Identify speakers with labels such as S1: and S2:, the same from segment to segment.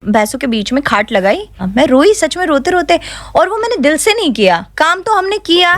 S1: भैंसों के बीच में खाट लगाई। मैं रोई, सच में रोते रोते, और वो मैंने दिल से नहीं किया, काम तो हमने किया।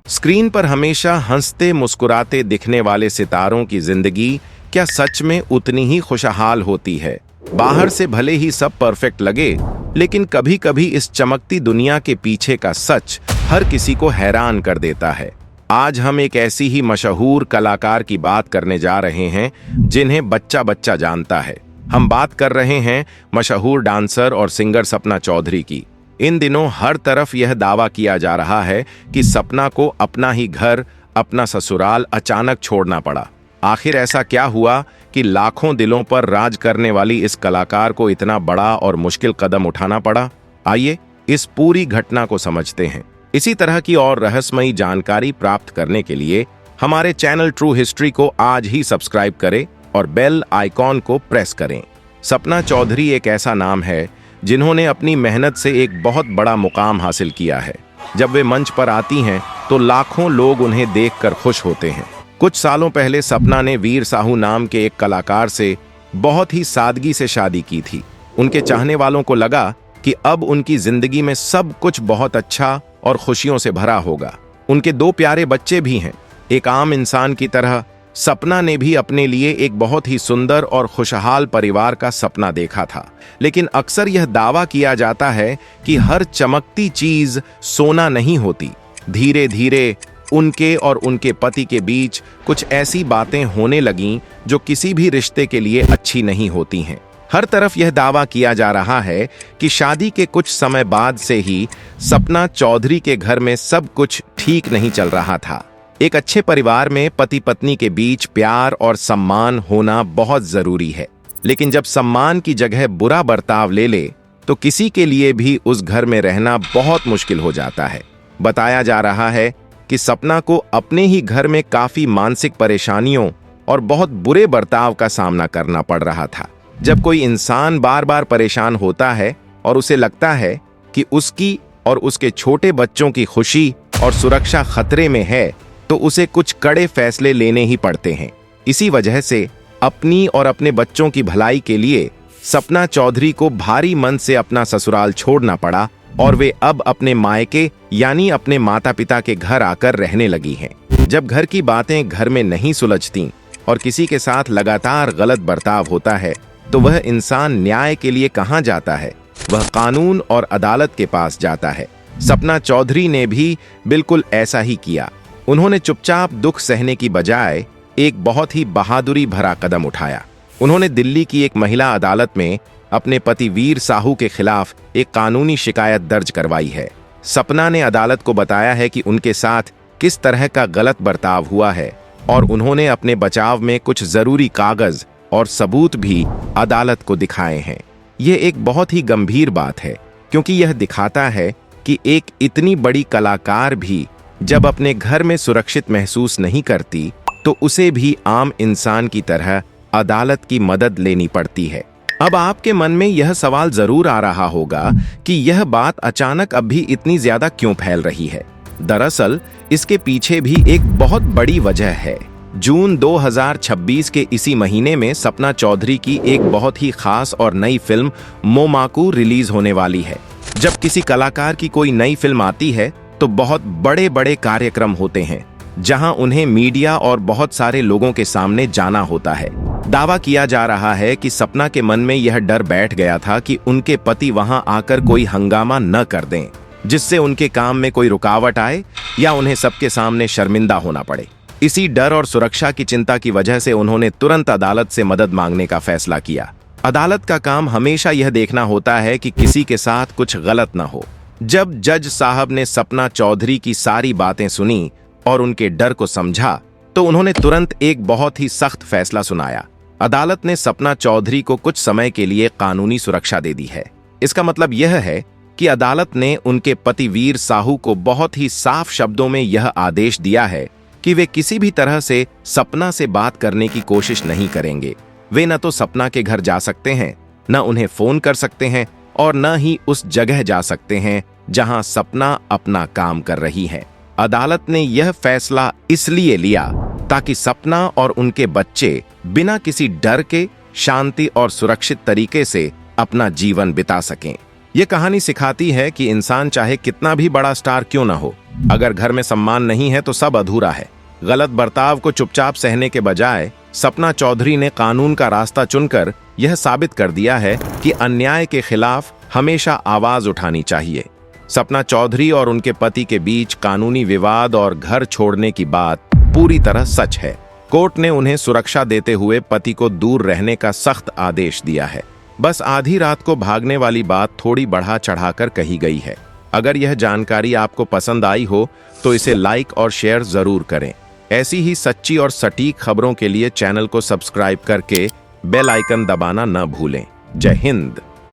S2: स्क्रीन पर हमेशा हंसते मुस्कुराते दिखने वाले सितारों की जिंदगी क्या सच में उतनी ही खुशहाल होती है? बाहर से भले ही सब परफेक्ट लगे, लेकिन कभी कभी इस चमकती दुनिया के पीछे का सच हर किसी को हैरान कर देता है। आज हम एक ऐसी ही मशहूर कलाकार की बात करने जा रहे हैं जिन्हें बच्चा बच्चा जानता है। हम बात कर रहे हैं मशहूर डांसर और सिंगर सपना चौधरी की। इन दिनों हर तरफ यह दावा किया जा रहा है कि सपना को अपना ही घर, अपना ससुराल अचानक छोड़ना पड़ा। आखिर ऐसा क्या हुआ कि लाखों दिलों पर राज करने वाली इस कलाकार को इतना बड़ा और मुश्किल कदम उठाना पड़ा? आइए इस पूरी घटना को समझते हैं। इसी तरह की और रहस्यमयी जानकारी प्राप्त करने के लिए हमारे चैनल ट्रू हिस्ट्री को आज ही सब्सक्राइब करें और बेल आइकॉन को प्रेस करें। सपना चौधरी एक ऐसा नाम है जिन्होंने अपनी मेहनत से एक बहुत बड़ा मुकाम हासिल किया है। जब वे मंच पर आती हैं तो लाखों लोग उन्हें देखकर खुश होते हैं। कुछ सालों पहले सपना ने वीर साहू नाम के एक कलाकार से बहुत ही सादगी से शादी की थी। उनके चाहने वालों को लगा कि अब उनकी जिंदगी में सब कुछ बहुत अच्छा और खुशियों से भरा होगा। उनके 2 प्यारे बच्चे भी हैं। एक आम इंसान की तरह सपना ने भी अपने लिए एक बहुत ही सुंदर और खुशहाल परिवार का सपना देखा था। लेकिन अक्सर यह दावा किया जाता है कि हर चमकती चीज सोना नहीं होती। धीरे धीरे उनके और उनके पति के बीच कुछ ऐसी बातें होने लगीं जो किसी भी रिश्ते के लिए अच्छी नहीं होती हैं। हर तरफ यह दावा किया जा रहा है कि शादी के कुछ समय बाद से ही सपना चौधरी के घर में सब कुछ ठीक नहीं चल रहा था। एक अच्छे परिवार में पति पत्नी के बीच प्यार और सम्मान होना बहुत जरूरी है, लेकिन जब सम्मान की जगह बुरा बर्ताव ले ले तो किसी के लिए भी उस घर में रहना बहुत मुश्किल हो जाता है। बताया जा रहा है कि सपना को अपने ही घर में काफी मानसिक परेशानियों और बहुत बुरे बर्ताव का सामना करना पड़ रहा था। जब कोई इंसान बार बार परेशान होता है और उसे लगता है कि उसकी और उसके छोटे बच्चों की खुशी और सुरक्षा खतरे में है, तो उसे कुछ कड़े फैसले लेने ही पड़ते हैं। इसी वजह से अपनी और अपने बच्चों की भलाई के लिए सपना चौधरी को भारी मन से अपना ससुराल छोड़ना पड़ा और वे अब अपने मायके यानी अपने माता पिता के घर आकर रहने लगी हैं। जब घर की बातें घर में नहीं सुलझती और किसी के साथ लगातार गलत बर्ताव होता है, तो वह इंसान न्याय के लिए कहां जाता है? वह कानून और अदालत के पास जाता है। सपना चौधरी ने भी बिल्कुल ऐसा ही किया। उन्होंने चुपचाप दुख सहने की बजाय एक बहुत ही बहादुरी भरा कदम उठाया। उन्होंने दिल्ली की एक महिला अदालत में अपने पति वीर साहू के खिलाफ एक कानूनी शिकायत दर्ज करवाई है। सपना ने अदालत को बताया है कि उनके साथ किस तरह का गलत बर्ताव हुआ है और उन्होंने अपने बचाव में कुछ जरूरी कागज और सबूत भी अदालत को दिखाए हैं। यह एक बहुत ही गंभीर बात है, क्योंकि यह दिखाता है कि एक इतनी बड़ी कलाकार भी जब अपने घर में सुरक्षित महसूस नहीं करती, तो उसे भी आम इंसान की तरह अदालत की मदद लेनी पड़ती है। अब आपके मन में यह सवाल जरूर आ रहा होगा कि यह बात अचानक अब भी इतनी ज्यादा क्यों फैल रही है। दरअसल इसके पीछे भी एक बहुत बड़ी वजह है। जून 2026 के इसी महीने में सपना चौधरी की एक बहुत ही खास और नई फिल्म मोमाकू रिलीज होने वाली है। जब किसी कलाकार की कोई नई फिल्म आती है तो बहुत बड़े बड़े कार्यक्रम होते हैं, जहां उन्हें मीडिया और बहुत सारे लोगों के सामने जाना होता है। दावा किया जा रहा है कि सपना के मन में यह डर बैठ गया था कि उनके पति वहां आकर कोई हंगामा न कर दें, जिससे उनके काम में कोई रुकावट आए या उन्हें सबके सामने शर्मिंदा होना पड़े। इसी डर और सुरक्षा की चिंता की वजह से उन्होंने तुरंत अदालत से मदद मांगने का फैसला किया। अदालत का काम हमेशा यह देखना होता है कि किसी के साथ कुछ गलत न हो। जब जज साहब ने सपना चौधरी की सारी बातें सुनी और उनके डर को समझा, तो उन्होंने तुरंत एक बहुत ही सख्त फैसला सुनाया। अदालत ने सपना चौधरी को कुछ समय के लिए कानूनी सुरक्षा दे दी है। इसका मतलब यह है कि अदालत ने उनके पति वीर साहू को बहुत ही साफ शब्दों में यह आदेश दिया है कि वे किसी भी तरह से सपना से बात करने की कोशिश नहीं करेंगे। वे न तो सपना के घर जा सकते हैं, न उन्हें फोन कर सकते हैं और न ही उस जगह जा सकते हैं जहां सपना अपना काम कर रही है। अदालत ने यह फैसला इसलिए लिया ताकि सपना और उनके बच्चे बिना किसी डर के शांति और सुरक्षित तरीके से अपना जीवन बिता सकें। यह कहानी सिखाती है कि इंसान चाहे कितना भी बड़ा स्टार क्यों ना हो, अगर घर में सम्मान नहीं है तो सब अधूरा है। गलत बर्ताव को चुपचाप सहने के बजाय सपना चौधरी ने कानून का रास्ता चुनकर यह साबित कर दिया है कि अन्याय के खिलाफ हमेशा आवाज उठानी चाहिए। सपना चौधरी और उनके पति के बीच कानूनी विवाद और घर छोड़ने की बात पूरी तरह सच है। कोर्ट ने उन्हें सुरक्षा देते हुए पति को दूर रहने का सख्त आदेश दिया है। बस आधी रात को भागने वाली बात थोड़ी बढ़ा चढ़ाकर कही गई है। अगर यह जानकारी आपको पसंद आई हो तो इसे लाइक और शेयर जरूर करें। ऐसी ही सच्ची और सटीक खबरों के लिए चैनल को सब्सक्राइब करके बेल आइकन दबाना न भूलें। जय हिंद।